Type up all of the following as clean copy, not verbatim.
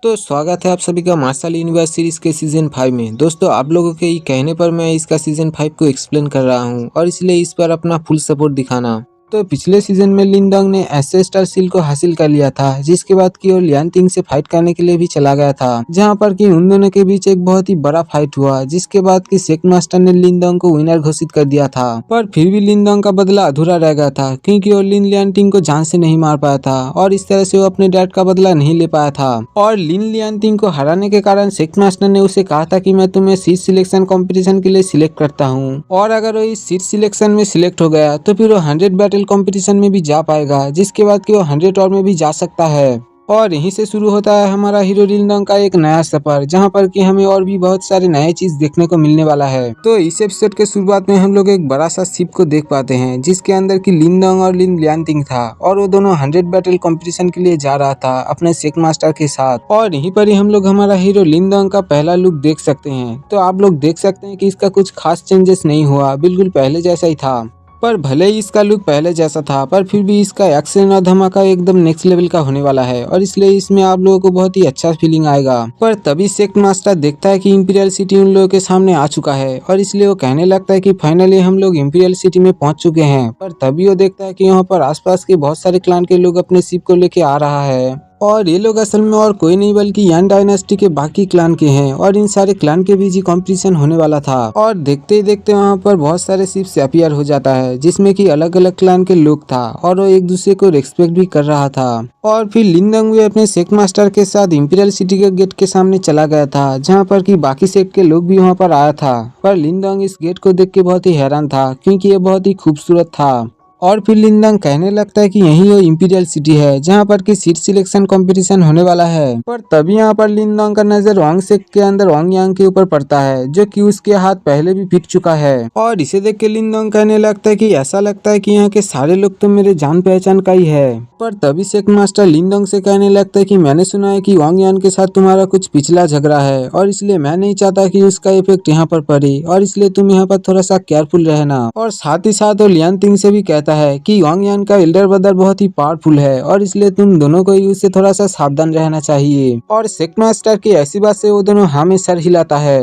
तो स्वागत है आप सभी का मार्शल यूनिवर्स सीरीज के सीजन 5 में। दोस्तों आप लोगों के ही कहने पर मैं इसका सीजन 5 को एक्सप्लेन कर रहा हूं और इसलिए इस पर अपना फुल सपोर्ट दिखाना। तो पिछले सीजन में लिनडोंग ने एसेस्टर सील को हासिल कर लिया था, जिसके बाद की ओर लियान तिंग से फाइट करने के लिए भी चला गया था, जहां पर कि उन दोनों के बीच एक बहुत ही बड़ा फाइट हुआ, जिसके बाद की शेक मास्टर ने लिनडोंग को विनर घोषित कर दिया था। पर फिर भी लिनडोंग का बदला अधूरा रह गया था, क्योंकि वो लियान तिंग को जान से नहीं मार पाया था और इस तरह से वो अपने डैड का बदला नहीं ले पाया था। और लियान तिंग को हराने के कारण शेक मास्टर ने उसे कहा था कि मैं तुम्हें सीट सिलेक्शन कंपटीशन के लिए सिलेक्ट करता हूँ, और अगर वो इस सीट सिलेक्शन में सिलेक्ट हो गया तो फिर वो 100 बैटल कंपटीशन में भी जा पाएगा, जिसके बाद कि वो 100 और में भी जा सकता है। और यहीं से शुरू होता है हमारा हीरो लिनडोंग का एक नया सफर, जहां पर कि हमें और भी बहुत सारे नए चीज देखने को मिलने वाला है। तो इस एपिसोड के शुरुआत में हम लोग एक बड़ा सा शिप को देख पाते हैं, जिसके अंदर की लिनडोंग और लियान तिंग था, और वो दोनों 100 बैटल कंपटीशन के लिए जा रहा था अपने शेक मास्टर के साथ। और यहीं पर ही हम लोग हमारा हीरो लिनडोंग का पहला लुक देख सकते हैं। तो आप लोग देख सकते हैं कि इसका कुछ खास चेंजेस नहीं हुआ, बिल्कुल पहले जैसा ही था। पर भले ही इसका लुक पहले जैसा था, पर फिर भी इसका एक्शन और धमाका एकदम नेक्स्ट लेवल का होने वाला है, और इसलिए इसमें आप लोगों को बहुत ही अच्छा फीलिंग आएगा। पर तभी शेक मास्टर देखता है कि इंपीरियल सिटी उन लोगों के सामने आ चुका है, और इसलिए वो कहने लगता है कि फाइनली हम लोग इंपीरियल सिटी में पहुंच चुके हैं। पर तभी वो देखता है कि यहाँ पर आसपास के बहुत सारे क्लान के लोग अपने शिप को लेके आ रहा है, और ये लोग असल में और कोई नहीं बल्कि यान डायनेस्टी के बाकी क्लान के हैं, और इन सारे क्लान के बीच ही कंपटीशन होने वाला था। और देखते ही देखते वहाँ पर बहुत सारे शिप्स अपीयर हो जाता है, जिसमें कि अलग अलग क्लान के लोग था, और वो एक दूसरे को रिस्पेक्ट भी कर रहा था। और फिर लिनडोंग भी अपने शेक मास्टर के साथ इंपीरियल सिटी के गेट के सामने चला गया था, जहाँ पर कि बाकी सेट के लोग भी वहाँ पर आया था। पर लिनडोंग इस गेट को देख के बहुत ही हैरान था, क्योंकि ये बहुत ही खूबसूरत था। और फिर लिनडोंग कहने लगता है कि यही वो इंपीरियल सिटी है, जहाँ पर की सीट सिलेक्शन कंपटीशन होने वाला है। पर तभी यहाँ पर लिनडोंग का नजर वांग सेक के अंदर वांग यांग के ऊपर पड़ता है, जो कि उसके हाथ पहले भी पिट चुका है। और इसे देख के लिनडोंग कहने लगता है कि ऐसा लगता है कि यहाँ के सारे लोग तो मेरे जान पहचान का ही है। पर तभी शेक मास्टर लिनडोंग से कहने लगता है कि मैंने सुना है कि वांग यांग के साथ तुम्हारा कुछ पिछला झगड़ा है, और इसलिए मैं नहीं चाहता कि उसका इफेक्ट यहाँ पर पड़े, और इसलिए तुम यहाँ पर थोड़ा सा केयरफुल रहना। और साथ ही साथ वो लियान तिंग से भी कहता है कि वांग यान का एल्डर ब्रदर बहुत ही पावरफुल है, और इसलिए तुम दोनों को ही उससे थोड़ा सा सावधान रहना चाहिए। और शेक मास्टर की ऐसी बात से वो दोनों हाँ में सर हिलाता है।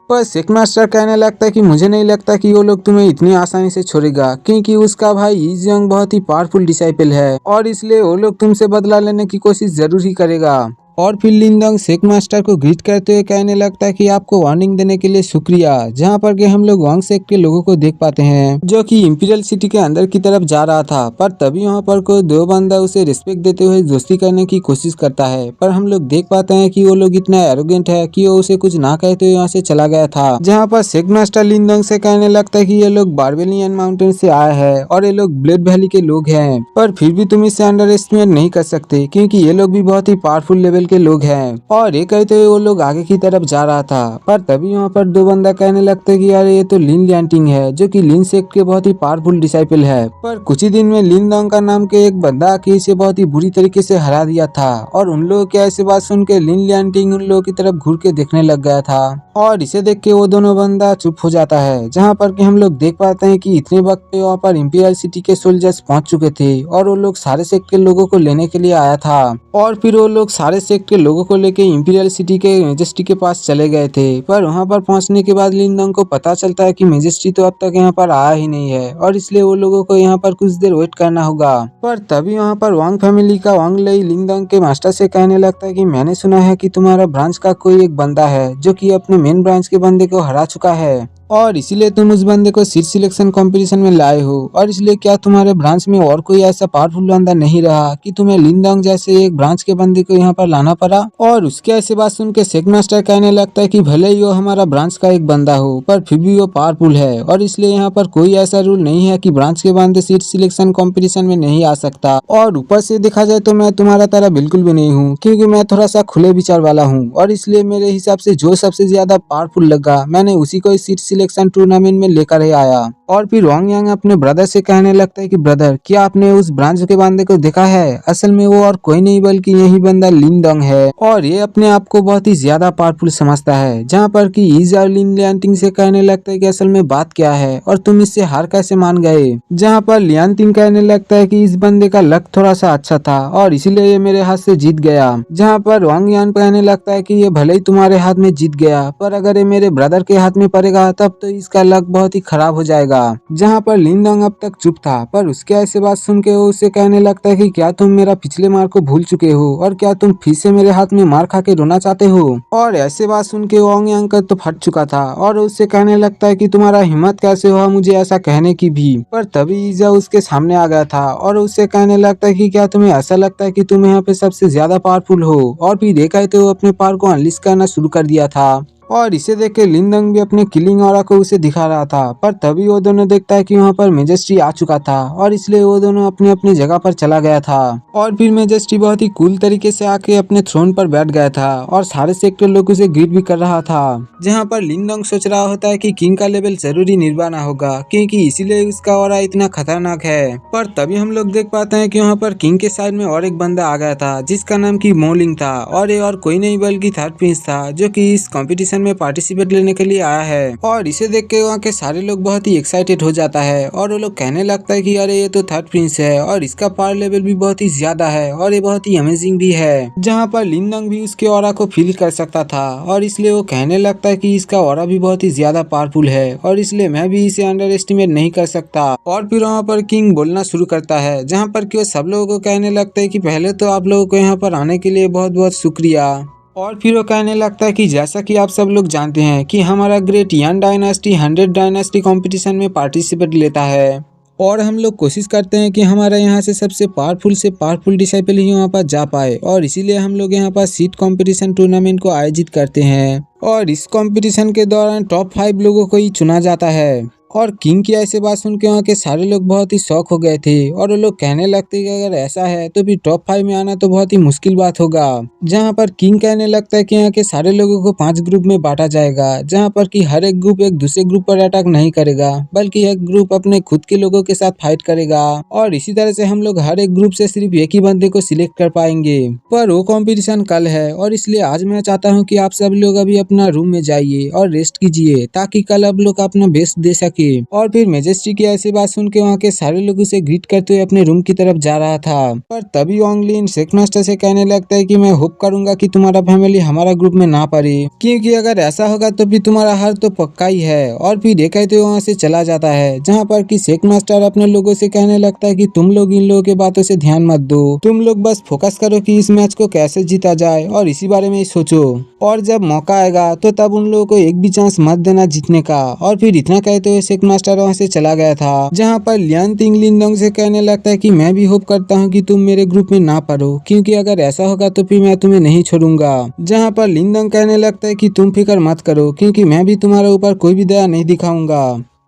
पर शेक मास्टर कहने लगता है कि मुझे नहीं लगता कि वो लोग तुम्हें इतनी आसानी से छोड़ेगा, क्योंकि उसका भाई ईज यंग बहुत ही पावरफुल डिसाइपल है, और इसलिए वो लोग तुमसे बदला लेने की कोशिश जरूर ही करेगा। और फिर लिनडोंग शेक मास्टर को ग्रीट करते हुए कहने लगता है कि आपको वार्निंग देने के लिए शुक्रिया, जहां पर के हम लोग वांग सेक के लोगों को देख पाते हैं, जो कि इंपीरियल सिटी के अंदर की तरफ जा रहा था। पर तभी वहां पर कोई दो बंदा उसे रिस्पेक्ट देते हुए दोस्ती करने की कोशिश करता है, पर हम लोग देख पाते हैं कि वो लोग इतना एरोगेंट है कि वो उसे कुछ ना कहते हुए वहाँ से चला गया था। जहाँ पर शेक मास्टर लिनडोंग से कहने लगता है कि ये लोग बारबेलियन माउंटेन से आए हैं, और ये लोग ब्लेड वैली के लोग हैं, पर फिर भी तुम इसे अंडर एस्टिमेट नहीं कर सकते, क्योंकि ये लोग भी बहुत ही पावरफुल लेवल के लोग हैं। और ये कहते हुए वो लोग आगे की तरफ जा रहा था। पर तभी वहाँ पर दो बंदा कहने लगते कि यार ये तो लियान तिंग है, जो कि लिन सेक के बहुत ही पावरफुल डिसाइपल है। पर कुछ ही दिन में लिनडोंग का नाम के एक बंदा आके इसे बहुत ही बुरी तरीके से हरा दिया था, और उन लोगों की ऐसी बात सुन के लियान तिंग उन लोगों की तरफ घूर के देखने लग गया था, और इसे देख के वो दोनों बंदा चुप हो जाता है। जहाँ पर कि हम लोग देख पाते हैं कि इतने वक्त पे वहाँ पर इंपीरियल सिटी के सोल्जर्स पहुंच चुके थे, और वो लोग सारे सेक्ट के लोगों को लेने के लिए आया था। और फिर वो लोग सारे सेक्ट के लोगों को लेके इंपीरियल सिटी के मेजेस्टी के पास चले गए थे। पर वहाँ पर पहुंचने के बाद लिनडोंग को पता चलता है कि मेजेस्टी तो अब तक यहाँ पर आया ही नहीं है, और इसलिए वो लोगों को यहाँ पर कुछ देर वेट करना होगा। पर तभी वहाँ पर वांग फैमिली का वांग लेई लिनडोंग के मास्टर से कहने लगता है कि मैंने सुना है कि तुम्हारा ब्रांच का कोई एक बंदा है, जो कि अपने मेन ब्रांच के बंदे को हरा चुका है, और इसीलिए तुम उस बंदे को सीट सिलेक्शन कंपटीशन में लाए हो। और इसलिए क्या तुम्हारे ब्रांच में और कोई ऐसा पावरफुल बंदा नहीं रहा कि तुम्हें लिनडोंग जैसे एक ब्रांच के बंदे को यहाँ पर लाना पड़ा। और उसके ऐसी बात सुन के शेक मास्टर कहने लगता है कि भले ही वो हमारा ब्रांच का एक बंदा हो, पर फिर भी वो पावरफुल है, और इसलिए यहाँ पर कोई ऐसा रूल नहीं है कि ब्रांच के बंदे सीट सिलेक्शन कॉम्पिटिशन में नहीं आ सकता। और ऊपर से देखा जाए तो मैं तुम्हारा तरह बिल्कुल भी नहीं हूँ, क्योंकि मैं थोड़ा सा खुले विचार वाला हूँ, और इसलिए मेरे हिसाब से जो सबसे ज्यादा पावरफुल लगा मैंने उसी को सीट सिलेक्शन टूर्नामेंट में लेकर ही आया। और फिर वांग यांग अपने ब्रदर से कहने लगता है कि ब्रदर, क्या आपने उस ब्रांच के बंदे को देखा है? असल में वो और कोई नहीं बल्कि यही बंदा लिन डोंग है और ये अपने आप को बहुत ही ज्यादा पावरफुल समझता है। जहाँ पर कि ईजा लिन लियांटिंग से कहने लगता है कि असल में बात क्या है और तुम इससे हार कैसे मान गए? जहाँ पर लियांटिंग कहने लगता है कि इस बंदे का लक थोड़ा सा अच्छा था और इसीलिए ये मेरे हाथ से जीत गया। जहाँ पर वांग यान कहने लगता है कि ये भले ही तुम्हारे हाथ में जीत गया, पर अगर ये मेरे ब्रदर के हाथ में पड़ेगा तब तो इसका लक बहुत ही खराब हो जाएगा। जहाँ पर लिनडोंग अब तक चुप था, पर उसके ऐसे बात सुन के वो उससे कहने लगता है कि क्या तुम मेरा पिछले मार को भूल चुके हो और क्या तुम फिर से मेरे हाथ में मार खा के रोना चाहते हो? और ऐसे बात सुन के वांग यांग का तो फट चुका था और उससे कहने लगता है कि तुम्हारा हिम्मत कैसे हुआ मुझे ऐसा कहने की भी। पर तभी ईजा उसके सामने आ गया था और उससे कहने लगता है कि क्या तुम्हें ऐसा लगता है कि तुम यहाँ पे सबसे ज्यादा पावरफुल हो? और फिर देखा है तो वो अपने पावर को अनलिश करना शुरू कर दिया था और इसे देख के लिनडोंग भी अपने किलिंग ऑरा को उसे दिखा रहा था। पर तभी वो दोनों देखता है कि वहाँ पर मेजेस्टी आ चुका था और इसलिए वो दोनों अपनी अपनी जगह पर चला गया था। और फिर मेजेस्टी बहुत ही कूल तरीके से आके अपने थ्रोन पर बैठ गया था और सारे सेक्टर लोग उसे ग्रीट भी कर रहा था। जहाँ पर लिनडोंग सोच रहा होता है कि किंग का लेवल जरूरी निर्वाणा होगा क्योंकि इसीलिए उसका ऑरा इतना खतरनाक है। पर तभी हम लोग देख पाते हैं कि वहाँ पर किंग के साइड में और एक बंदा आ गया था जिसका नाम की मोलिंग था और ये और कोई नहीं बल्कि थर्ड प्रिंस था जो कि इस कंपटीशन में पार्टिसिपेट लेने के लिए आया है। और इसे देख के वहाँ के सारे लोग बहुत ही एक्साइटेड हो जाता है और वो लोग कहने लगता है कि अरे ये तो थर्ड प्रिंस है और इसका पावर लेवल भी बहुत ही ज्यादा है और ये बहुत ही अमेजिंग भी है। जहाँ पर लिनडोंग भी उसके ऑरा को फील कर सकता था और इसलिए वो कहने लगता है कि इसका ऑरा भी बहुत ही ज्यादा पावरफुल है और इसलिए मैं भी इसे अंडर एस्टिमेट नहीं कर सकता। और फिर वहाँ पर किंग बोलना शुरू करता है जहाँ पर कि वो सब लोगों को कहने लगता है कि पहले तो आप लोगों को यहाँ पर आने के लिए बहुत बहुत शुक्रिया। और फिर वो कहने लगता है कि जैसा कि आप सब लोग जानते हैं कि हमारा ग्रेट यान डायनास्टी 100 डायनास्टी कंपटीशन में पार्टिसिपेट लेता है और हम लोग कोशिश करते हैं कि हमारा यहाँ से पावरफुल डिसाइपल ही वहाँ पर जा पाए और इसीलिए हम लोग यहाँ पर सीट कंपटीशन टूर्नामेंट को आयोजित करते हैं और इस कंपटीशन के दौरान टॉप 5 लोगों को ही चुना जाता है। और किंग की ऐसे बात सुन के वहाँ के सारे लोग बहुत ही शौक हो गए थे और वो लोग कहने लगते कि अगर ऐसा है तो फिर टॉप 5 में आना तो बहुत ही मुश्किल बात होगा। जहाँ पर किंग कहने लगता है कि यहाँ के सारे लोगों को 5 ग्रुप में बांटा जाएगा जहाँ पर कि हर एक ग्रुप एक दूसरे ग्रुप पर अटैक नहीं करेगा बल्कि एक ग्रुप अपने खुद के लोगों के साथ फाइट करेगा और इसी तरह से हम लोग हर एक ग्रुप से सिर्फ एक ही बंदे को सिलेक्ट कर पाएंगे। पर वो कॉम्पिटिशन कल है और इसलिए आज मैं चाहता हूँ कि आप सब लोग अभी अपना रूम में जाइए और रेस्ट कीजिए ताकि कल आप लोग अपना बेस्ट दे सके। और फिर मेजेस्टी की ऐसी बात सुन के वहाँ के सारे लोग उसे ग्रीट करते हुए अपने रूम की तरफ जा रहा था। पर तभी वांग लिन शेक मास्टर से कहने लगता है कि मैं होप करूंगा कि तुम्हारा फैमिली हमारा ग्रुप में ना पड़े क्योंकि अगर ऐसा होगा तो फिर तुम्हारा हार तो पक्का ही है। और फिर ये कहते हुए वहाँ से चला जाता है जहाँ पर कि शेक मास्टर अपने लोगों से कहने लगता है कि तुम लोग इन लोगों के बातों से ध्यान मत दो, तुम लोग बस फोकस करो कि इस मैच को कैसे जीता जाए और इसी बारे में ही सोचो और जब मौका आएगा तो तब उन लोगों को एक भी चांस मत देना जीतने का। और फिर इतना कहते हुए शेक मास्टर वहाँ से चला गया था जहाँ पर लियान तिंग लिनडोंग से कहने लगता है कि मैं भी होप करता हूँ कि तुम मेरे ग्रुप में ना पढ़ो क्योंकि अगर ऐसा होगा तो फिर मैं तुम्हें नहीं छोड़ूंगा। जहाँ पर लिनडोंग कहने लगता है कि तुम फिक्र मत करो क्योंकि मैं भी तुम्हारे ऊपर कोई भी दया नहीं दिखाऊंगा।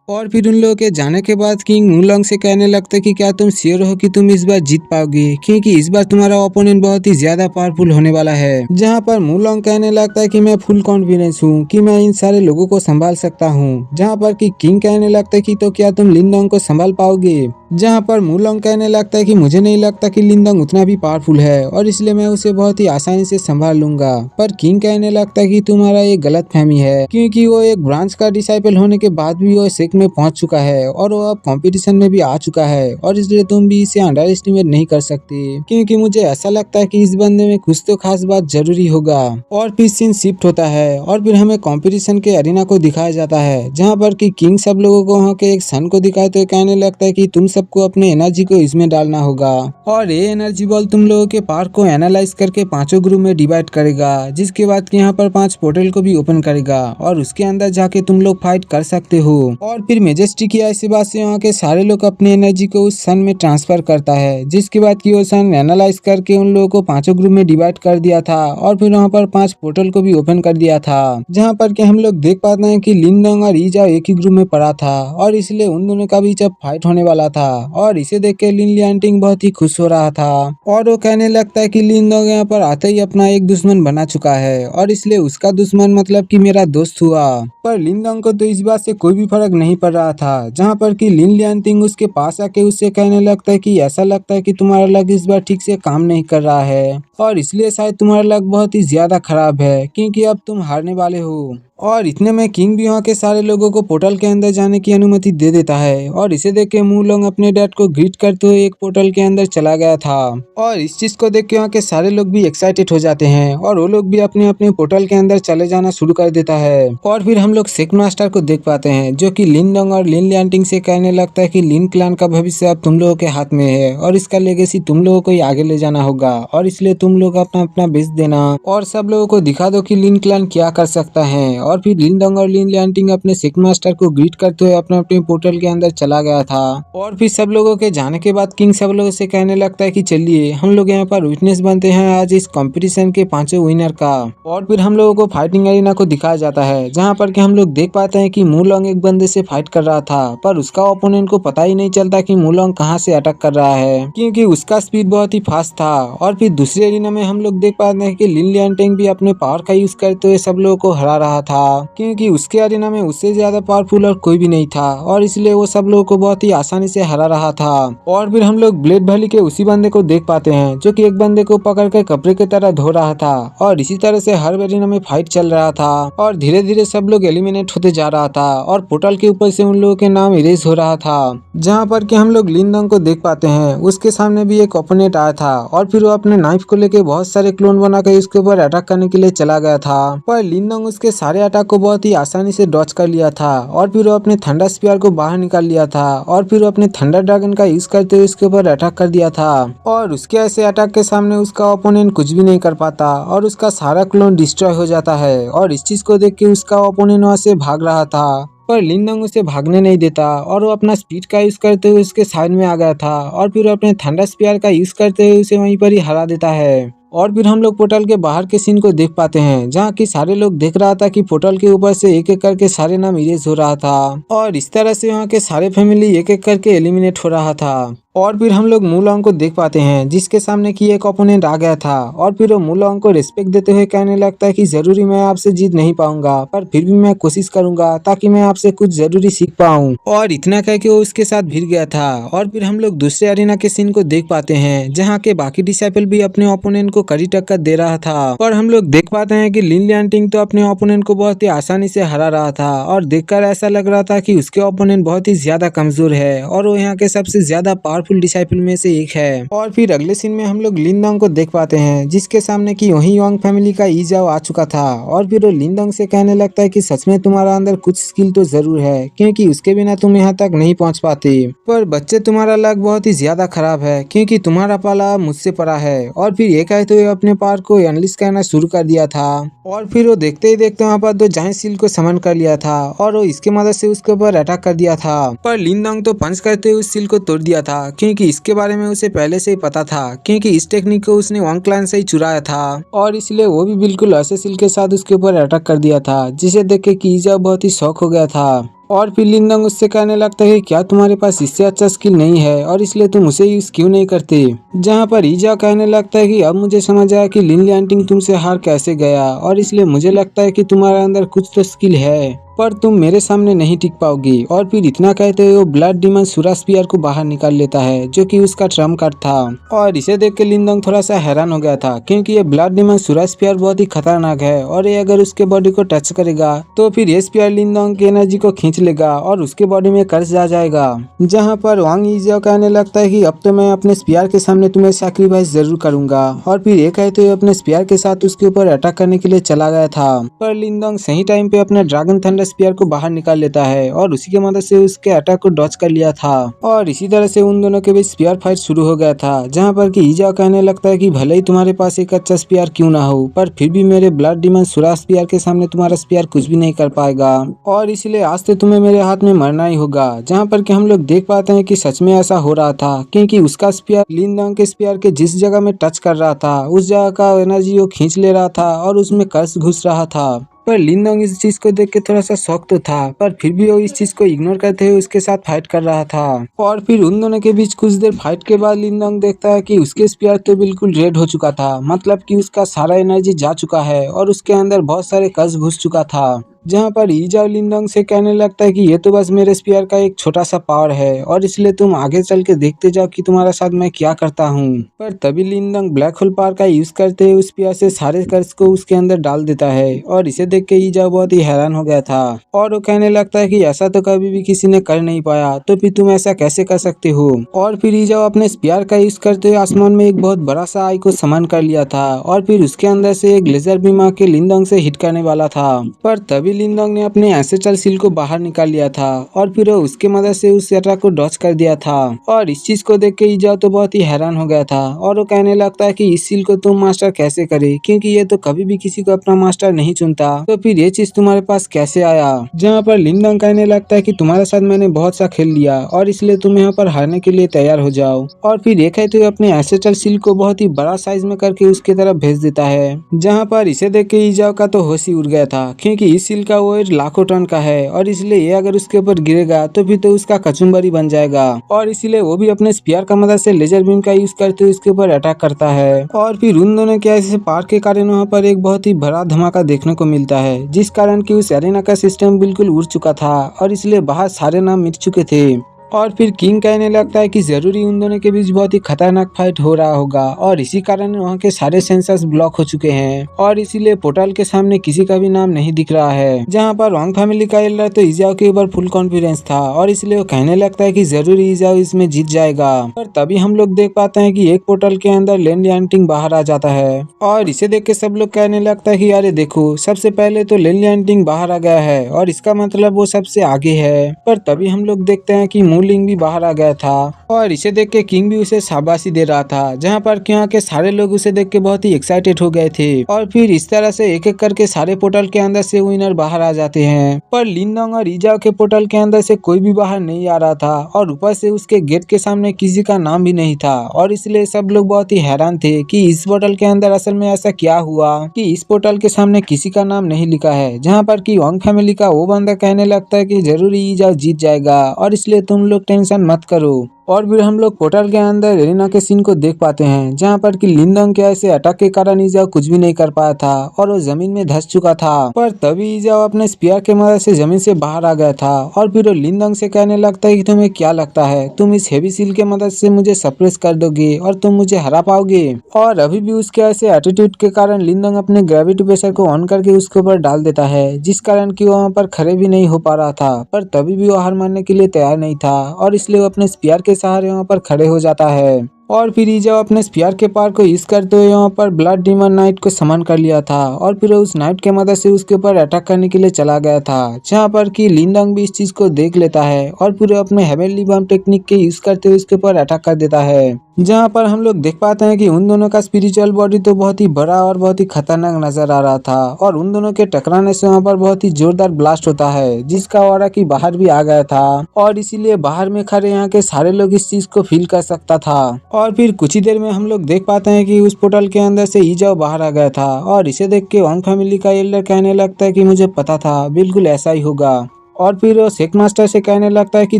और फिर उन लोगों के जाने के बाद किंग मुलोंग से कहने लगता है कि क्या तुम श्योर हो कि तुम इस बार जीत पाओगे क्योंकि इस बार तुम्हारा ओपोनेंट बहुत ही ज्यादा पावरफुल होने वाला है। जहाँ पर मुलोंग कहने लगता है कि मैं फुल कॉन्फिडेंस हूँ कि मैं इन सारे लोगों को संभाल सकता हूँ। जहाँ पर कि किंग कहने लगता है कि तो क्या तुम लिनडोंग को संभाल पाओगे? जहाँ पर मुलोंग कहने लगता है कि मुझे नहीं लगता कि लिनडोंग उतना भी पावरफुल है और इसलिए मैं उसे बहुत ही आसानी से संभाल लूंगा। पर किंग कहने लगता है कि तुम्हारा ये गलत फहमी है क्योंकि वो एक ब्रांच का डिसाइपल होने के बाद भी वो सेक में पहुंच चुका है और वो अब कंपटीशन में भी आ चुका है और इसलिए तुम भी इसे अंडर एस्टिमेट नहीं कर सकते क्योंकि मुझे ऐसा लगता है कि इस बंदे में कुछ तो खास बात जरूरी होगा। और फिर सीन शिफ्ट होता है और फिर हमें कंपटीशन के अरीना को दिखाया जाता है जहाँ पर कि किंग सब लोगों को वहाँ के एक सन को दिखाते हुए कहने लगता है कि तुम सबको अपने एनर्जी को इसमें डालना होगा और ये एनर्जी बॉल तुम लोगों के पावर को एनालाइज करके 5 ग्रुप में डिवाइड करेगा जिसके बाद यहाँ पर 5 पोर्टल को भी ओपन करेगा और उसके अंदर जाके तुम लोग फाइट कर सकते हो। और फिर मेजेस्टी की ऐसी बात से यहाँ के सारे लोग अपनी एनर्जी को उस सन में ट्रांसफर करता है जिसके बाद की वो सन एनालाइज करके उन लोगों को 5 ग्रुप में डिवाइड कर दिया था और फिर वहाँ पर 5 पोर्टल को भी ओपन कर दिया था जहाँ पर कि हम लोग देख पाते हैं कि लिनडोंग और ईजा एक ही ग्रुप में पड़ा था और इसलिए उन दोनों का भी जब फाइट होने वाला था और इसे देख के लिन लियांटिंग बहुत ही खुश हो रहा था और वो कहने लगता है कि लिनडोंग यहाँ पर आते ही अपना एक दुश्मन बना चुका है और इसलिए उसका दुश्मन मतलब कि मेरा दोस्त हुआ। पर लिनडोंग को तो इस बात से कोई भी फर्क नहीं पड़ रहा था, जहाँ पर कि लिन लियांटिंग उसके पास आके उससे कहने लगता है कि ऐसा लगता है कि तुम्हारा लक इस बार ठीक से काम नहीं कर रहा है और इसलिए शायद तुम्हारा लक बहुत ही ज्यादा खराब है क्योंकि अब तुम हारने वाले हो। और इतने में किंग भी वहाँ के सारे लोगों को पोर्टल के अंदर जाने की अनुमति दे देता है और इसे देख के मूलोंग अपने डैड को ग्रीट करते हुए एक पोर्टल के अंदर चला गया था। और इस चीज को देख के वहाँ के सारे लोग भी एक्साइटेड हो जाते हैं और वो लोग भी अपने अपने पोर्टल के अंदर चले जाना शुरू कर देता है। और फिर हम लोग सेक मास्टर को देख पाते हैं जो कि लिनडोंग और लिन लियांटिंग से कहने लगता है कि लिन क्लैन का भविष्य अब तुम लोगों के हाथ में है और इसका लेगेसी तुम लोगों को ही आगे ले जाना होगा और इसलिए तुम लोग अपना अपना बेच देना और सब लोगों को दिखा दो कि लिन क्लैन क्या कर सकता है। और फिर लिनडोंग और लिन लियांटिंग अपने सेक मास्टर को ग्रीट करते हुए अपने अपने पोर्टल के अंदर चला गया था। और फिर सब लोगों के जाने के बाद किंग सब लोगों से कहने लगता है कि चलिए हम लोग यहाँ पर विटनेस बनते हैं आज इस कंपटीशन के 5 विनर का। और फिर हम लोगों को फाइटिंग एरिना को दिखाया जाता है जहाँ पर कि हम लोग देख पाते हैं कि मूलोंग एक बंदे से फाइट कर रहा था पर उसका ओपोनेंट को पता ही नहीं चलता कि मूलोंग कहाँ से अटैक कर रहा है क्योंकि उसका स्पीड बहुत ही फास्ट था। और फिर दूसरे एरिना में हम लोग देख पाते हैं कि लिन लियांटिंग भी अपने पावर का यूज करते हुए सब लोगों को हरा रहा था क्योंकि उसके एरिना में उससे ज्यादा पावरफुल और कोई भी नहीं था और इसलिए वो सब लोगों को बहुत ही आसानी से हरा रहा था। और फिर हम लोग ब्लेड वैली के उसी बंदे को देख पाते हैं जो कि एक बंदे को पकड़ कर कपड़े की तरह धो रहा था और इसी तरह से हर एरिना में फाइट चल रहा था और धीरे धीरे सब लोग एलिमिनेट होते जा रहा था और पोर्टल के ऊपर से उन लोगों के नाम इरेज हो रहा था। जहाँ पर कि हम लोग लिनडोंग को देख पाते हैं उसके सामने भी एक ओपोनेंट आया था और फिर वो अपने नाइफ को लेके बहुत सारे क्लोन बनाकर उसके ऊपर अटैक करने के लिए चला गया था पर लिनडोंग उसके सारे अटैक को बहुत ही आसानी से डॉच कर लिया था और फिर वो अपने थंडर स्पीयर को बाहर निकाल लिया था और फिर वो अपने थंडर ड्रैगन का यूज करते हुए उसके ऊपर अटैक कर दिया था और उसके ऐसे अटैक के सामने उसका ओपोनेंट कुछ भी नहीं कर पाता और उसका सारा क्लोन डिस्ट्रॉय हो जाता है। और इस चीज को देख के उसका ओपोनेंट वहां से भाग रहा था पर लिनडोंग उसे भागने नहीं देता और वो अपना स्पीड का यूज करते हुए उसके साइड में आ गया था और फिर वो अपने थंडर स्पीयर का यूज करते हुए उसे वहीं पर ही हरा देता है। और फिर हम लोग पोर्टल के बाहर के सीन को देख पाते हैं जहाँ की सारे लोग देख रहा था कि पोर्टल के ऊपर से एक एक करके सारे नाम इरेज हो रहा था और इस तरह से वहाँ के सारे फैमिली एक एक करके एलिमिनेट हो रहा था। और फिर हम लोग मूलोंग को देख पाते हैं जिसके सामने की एक ओपोनेंट आ गया था और फिर वो मूलोंग को रिस्पेक्ट देते हुए कहने लगता है कि जरूरी मैं आपसे जीत नहीं पाऊंगा पर फिर भी मैं कोशिश करूंगा ताकि मैं आपसे कुछ जरूरी सीख पाऊं। और इतना कह के वो उसके साथ भिड़ गया था। और फिर हम लोग दूसरे अरीना के सीन को देख पाते हैं जहाँ के बाकी डिसाइपल भी अपने ओपोनेंट को कड़ी टक्कर दे रहा था पर हम लोग देख पाते हैं कि लिन लियांटिंग तो अपने ओपोनेंट को बहुत ही आसानी से हरा रहा था और देखकर ऐसा लग रहा था कि उसके ओपोनेंट बहुत ही ज्यादा कमजोर है और वो यहाँ के सबसे ज्यादा पावरफुल डिसाइपल में से एक है। और फिर अगले सीन में हम लोग लिनडोंग को देख पाते हैं जिसके सामने की वही वांग फैमिली का ईजाओ आ चुका था और फिर वो लिनडोंग से कहने लगता है कि सच में तुम्हारा अंदर कुछ स्किल तो जरूर है क्योंकि उसके बिना तुम यहाँ तक नहीं पहुँच पाते पर बच्चे तुम्हारा लक बहुत ही ज्यादा खराब है क्योंकि तुम्हारा पाला मुझसे पड़ा है। और फिर ये कहते हुए अपने पावर को एनलिस करना शुरू कर दिया था और फिर वो देखते ही देखते वहाँ पर 2 जायंट सील को समन कर लिया था और वो इसके मदद से उसके ऊपर अटैक कर दिया था पर लिनडोंग तो पंच करते हुए उस सील को तोड़ दिया था क्योंकि इसके बारे में उसे पहले से ही पता था क्योंकि इस टेक्निक को उसने वांग क्लैन से ही चुराया था और इसलिए वो भी बिल्कुल ऐसे सील के साथ उसके ऊपर अटैक कर दिया था जिसे देख के कीजा बहुत ही शौक हो गया था। और फिर लिनडोंग उससे कहने लगता है क्या तुम्हारे पास इससे अच्छा स्किल नहीं है और इसलिए तुम उसे यूज क्यों नहीं करते। जहाँ पर ईजा कहने लगता है कि अब मुझे समझ आया कि लिन लियांटिंग तुमसे हार कैसे गया और इसलिए मुझे लगता है कि तुम्हारे अंदर कुछ तो स्किल है पर तुम मेरे सामने नहीं टिक पाओगी। और फिर इतना कहते हुए वो ब्लड डीमन सुरा स्पीयर को बाहर निकाल लेता है जो कि उसका ट्रम्प कार्ड था और इसे देख के लिनडोंग थोड़ा सा हैरान हो गया था क्योंकि ये ब्लड डीमन सुरा स्पीयर बहुत ही खतरनाक है और ये अगर उसके बॉडी को टच करेगा तो फिर ये स्पीयर लिनडोंग की एनर्जी को खींच लेगा और उसके बॉडी में कर्ज आ जाएगा। जहाँ पर वांग यीजियाओ कहने लगता है कि अब तो मैं अपने स्पीयर के सामने तुम्हें सैक्रिफाइस जरूर करूंगा और फिर ये कहते हुए अपने स्पीयर के साथ उसके ऊपर अटैक करने के लिए चला गया था पर लिनडोंग सही टाइम पे अपना ड्रैगन थंडर स्पीयर को बाहर निकाल लेता है और उसी की मदद से उसके अटैक को डॉच कर लिया था और इसी तरह से उन दोनों के बीच स्पीयर फाइट शुरू हो गया था। जहाँ पर कि ईजाओ कहने लगता है कि भले ही तुम्हारे पास एक अच्छा स्पीयर क्यों ना हो पर फिर भी मेरे ब्लड डीमन सुरा स्पीयर के सामने तुम्हारा स्पीयर कुछ भी नहीं कर पाएगा और इसलिए आज तो तुम्हें मेरे हाथ में मरना ही होगा। जहाँ पर कि हम लोग देख पाते हैं कि सच में ऐसा हो रहा था क्योंकि उसका स्पीयर लिनडोंग के स्पीयर के जिस जगह में टच कर रहा था उस जगह का एनर्जी वो खींच ले रहा था और उसमें कर्स घुस रहा था पर लिनडोंग इस चीज को देख के थोड़ा सा शॉक तो था, पर फिर भी वो इस चीज को इग्नोर करते हुए उसके साथ फाइट कर रहा था। और फिर उन दोनों के बीच कुछ देर फाइट के बाद लिनडोंग देखता है कि उसके स्पीयर तो बिल्कुल रेड हो चुका था, मतलब कि उसका सारा एनर्जी जा चुका है और उसके अंदर बहुत सारे कस घुस चुका था। जहाँ पर ईजाओ लिनडोंग से कहने लगता है कि ये तो बस मेरे स्पीयर का एक छोटा सा पावर है और इसलिए तुम आगे चल के देखते जाओ कि तुम्हारे साथ मैं क्या करता हूँ। पर तभी लिनडोंग ब्लैक होल पावर का यूज करते हुए उस स्पीयर से सारे कर्स को उसके अंदर डाल देता है और इसे देख के ईजाओ बहुत ही हैरान हो गया था और वो कहने लगता है कि ऐसा तो कभी भी किसी ने कर नहीं पाया, तो फिर तुम ऐसा कैसे कर सकते हो। और फिर ईजाओ अपने स्पीयर का यूज करते हुए आसमान में एक बहुत बड़ा सा आई को समन कर लिया था और फिर उसके अंदर से एक लेजर बीम आके लिनडोंग से हिट करने वाला था। पर तभी लिनडोंग ने अपने एंसेस्ट्रल सील को बाहर निकाल लिया था और फिर वो उसके मदद से उस अटैक को डॉच कर दिया था। और इस चीज को देख के ईजाओ तो बहुत ही हैरान हो गया था और वो कहने लगता है कि इस सील को तुम मास्टर कैसे करे, क्योंकि ये तो कभी भी किसी को अपना मास्टर नहीं चुनता, तो फिर ये चीज तुम्हारे पास कैसे आया। जहाँ पर लिनडोंग कहने लगता है कि तुम्हारे साथ मैंने बहुत सा खेल लिया और इसलिए तुम यहाँ पर हारने के लिए तैयार हो जाओ। और फिर ये कहते हुए अपने एंसेस्ट्रल सील को बहुत ही बड़ा साइज में करके उसके तरफ भेज देता है। जहाँ पर इसे देख के ईजाओ का तो होश ही उड़ गया था, क्योंकि इस सील का वेट लाखों टन का है और इसलिए ये अगर उसके ऊपर गिरेगा तो फिर तो उसका कचुम्बरी बन जाएगा। और इसीलिए वो भी अपने स्पीयर का मदद से लेजर बीम का यूज करते हुए उसके ऊपर अटैक करता है। और फिर उन दोनों के ऐसे पार के कारण वहाँ पर एक बहुत ही बड़ा धमाका देखने को मिलता है, जिस कारण की उस एरेना का सिस्टम बिल्कुल उड़ चुका था और इसलिए बाहर सारे नाम मिट चुके थे। और फिर किंग कहने लगता है कि जरूरी उन दोनों के बीच बहुत ही खतरनाक फाइट हो रहा होगा और इसी कारण वहाँ के सारे सेंसर्स ब्लॉक हो चुके हैं और इसीलिए पोर्टल के सामने किसी का भी नाम नहीं दिख रहा है। जहाँ पर वांग फैमिली का एल्डर तो इजाओ के ऊपर फुल कॉन्फिडेंस था और इसलिए वो कहने लगता है कि जरूरी इजाओ इसमें जीत जाएगा। पर तभी हम लोग देख पाते हैं कि एक पोर्टल के अंदर लेन लियांटिंग बाहर आ जाता है और इसे देख के सब लोग कहने लगता है कि यार देखो, सबसे पहले तो लेन लियांटिंग बाहर आ गया है और इसका मतलब वो सबसे आगे है। पर तभी हम लोग देखते हैं कि मूलिंग भी बाहर आ गया था और इसे देख के किंग भी उसे शाबाशी दे रहा था, जहाँ पर यहाँ के सारे लोग उसे देख के बहुत ही एक्साइटेड हो गए थे। और फिर इस तरह से एक एक करके सारे पोर्टल के अंदर से विनर बाहर आ जाते हैं। पर लिनडोंग और ईजाओ के पोर्टल के अंदर से कोई भी बाहर नहीं आ रहा था और ऊपर से उसके गेट के सामने किसी का नाम भी नहीं था और इसलिए सब लोग बहुत ही हैरान थे कि इस पोर्टल के अंदर असल में ऐसा क्या हुआ कि इस पोर्टल के सामने किसी का नाम नहीं लिखा है। जहाँ पर कि वांग फैमिली का वो बंदा कहने लगता है कि जरूरी ईजाओ जीत जाएगा और इसलिए तुम लोग टेंशन मत करो। और फिर हम लोग पोर्टल के अंदर एरेना के सीन को देख पाते हैं, जहाँ पर कि लिनडोंग के ऐसे अटैक के कारण ईजाओ कुछ भी नहीं कर पाया था और वो जमीन में धंस चुका था। पर तभी ईजाओ अपने स्पीयर के मदद से जमीन से बाहर आ गया था और फिर वो लिनडोंग से कहने लगता है कि तुम्हें क्या लगता है, तुम इस हेवी सील के मदद से मुझे सप्रेस कर दोगे और तुम मुझे हरा पाओगे। और अभी भी उसके ऐसे एटीट्यूड के कारण लिनडोंग अपने ग्रेविटी प्रेशर को ऑन करके उसके ऊपर डाल देता है, जिस कारण की वो वहाँ पर खड़े भी नहीं हो पा रहा था। पर तभी भी वो हार मानने के लिए तैयार नहीं था और इसलिए वो अपने स्पीयर के सहारे वहाँ पर खड़े हो जाता है। और फिर ईजाओ अपने स्पीयर के पार को यूज करते हुए यहाँ पर ब्लड डीमन नाइट को समन कर लिया था और फिर उस नाइट के मदद से उसके ऊपर अटैक करने के लिए चला गया था। जहाँ पर कि लिनडोंग भी इस चीज को देख लेता है और फिर अपने हेवनली बम टेक्निक के यूज करते हुए उसके ऊपर अटैक कर देता है। जहाँ पर हम लोग देख पाते हैं कि उन दोनों का स्पिरिचुअल बॉडी तो बहुत ही बड़ा और बहुत ही खतरनाक नजर आ रहा था और उन दोनों के टकराने से वहाँ पर बहुत ही जोरदार ब्लास्ट होता है, जिसका ऑरा की बाहर भी आ गया था और इसीलिए बाहर में खड़े यहाँ के सारे लोग इस चीज को फील कर सकता था। और फिर कुछ ही देर में हम लोग देख पाते हैं कि उस पोर्टल के अंदर से ईजाओ बाहर आ गया था और इसे देख के वांग फैमिली का एल्डर कहने लगता है कि मुझे पता था, बिल्कुल ऐसा ही होगा। और फिर वो सेक मास्टर से कहने लगता है कि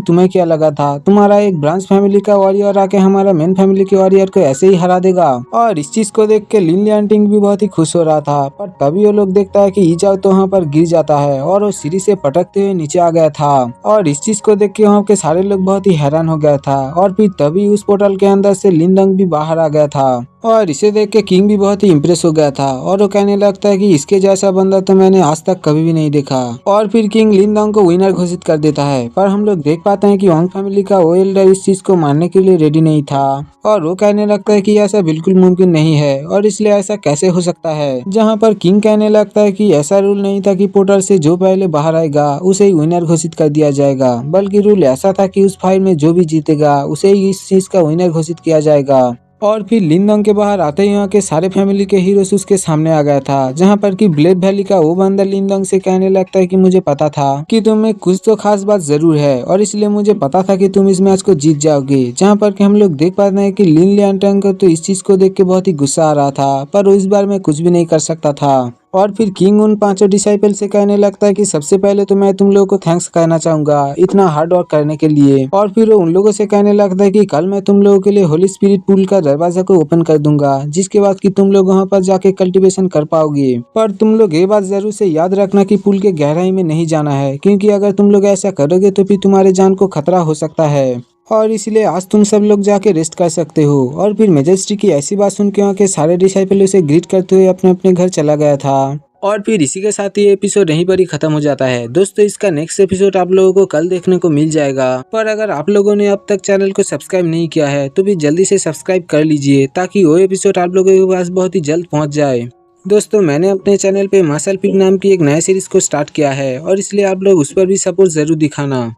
तुम्हें क्या लगा था, तुम्हारा एक ब्रांच फैमिली का वॉरियर आके हमारा मेन फैमिली के वॉरियर को ऐसे ही हरा देगा। और इस चीज को देख के लिन लियांटिंग भी बहुत ही खुश हो रहा था। पर तभी वो लोग देखता है कि ईजाओ तो वहाँ पर गिर जाता है और वो सीढ़ी से पटकते हुए नीचे आ गया था। और इस चीज को देख के वहाँ के सारे लोग बहुत ही हैरान हो गया था। और फिर तभी उस पोर्टल के अंदर से लिनडोंग भी बाहर आ गया था और इसे देख के किंग भी बहुत ही इम्प्रेस हो गया था और वो कहने लगता है कि इसके जैसा बंदा तो मैंने आज तक कभी भी नहीं देखा। और फिर किंग लिनडोंग को विनर घोषित कर देता है। पर हम लोग देख पाते हैं कि वांग फैमिली का वो एल्डर इस चीज को मानने के लिए रेडी नहीं था और वो कहने लगता है कि ऐसा बिल्कुल मुमकिन नहीं है और इसलिए ऐसा कैसे हो सकता है। जहाँ पर किंग कहने लगता है कि ऐसा रूल नहीं था कि पोर्टल से जो पहले बाहर आएगा उसे ही विनर घोषित कर दिया जाएगा, बल्कि रूल ऐसा था कि उस फाइट में जो भी जीतेगा उसे ही इस चीज का विनर घोषित किया जाएगा। और फिर लिनडोंग के बाहर आते ही यहाँ के सारे फैमिली के हीरोज उसके सामने आ गया था। जहाँ पर कि ब्लेड वैली का वो बंदा लिनडोंग से कहने लगता है कि मुझे पता था कि तुम में कुछ तो खास बात जरूर है और इसलिए मुझे पता था कि तुम इस मैच को जीत जाओगे। जहाँ पर कि हम लोग देख पाते हैं कि लिन लियांटिंग को तो इस चीज को देख के बहुत ही गुस्सा आ रहा था, पर वो इस बार में कुछ भी नहीं कर सकता था। और फिर किंग उन पांचों डिसाइपल से कहने लगता है कि सबसे पहले तो मैं तुम लोगों को थैंक्स कहना चाहूंगा इतना हार्ड वर्क करने के लिए। और फिर वो उन लोगों से कहने लगता है कि कल मैं तुम लोगों के लिए होली स्पिरिट पूल का दरवाजा को ओपन कर दूंगा, जिसके बाद कि तुम लोग वहां पर जाके कल्टीवेशन कर पाओगे। पर तुम लोग ये बात जरूर से याद रखना कि पूल के गहराई में नहीं जाना है, क्योंकि अगर तुम लोग ऐसा करोगे तो फिर तुम्हारे जान को खतरा हो सकता है। और इसलिए आज तुम सब लोग जाके रेस्ट कर सकते हो। और फिर मेजेस्टी की ऐसी बात सुन के वहाँ के सारे डिसाइपल उसे ग्रीट करते हुए अपने अपने घर चला गया था। और फिर इसी के साथ ये एपिसोड यहीं पर ही खत्म हो जाता है। दोस्तों इसका नेक्स्ट एपिसोड आप लोगों को कल देखने को मिल जाएगा। पर अगर आप लोगों ने अब तक चैनल को सब्सक्राइब नहीं किया है तो भी जल्दी से सब्सक्राइब कर लीजिए, ताकि वो एपिसोड आप लोगों के पास बहुत ही जल्द पहुंच जाए। दोस्तों मैंने अपने चैनल पे मार्शल पीक नाम की एक नया सीरीज को स्टार्ट किया है, और इसलिए आप लोग उस पर भी सपोर्ट जरूर दिखाना।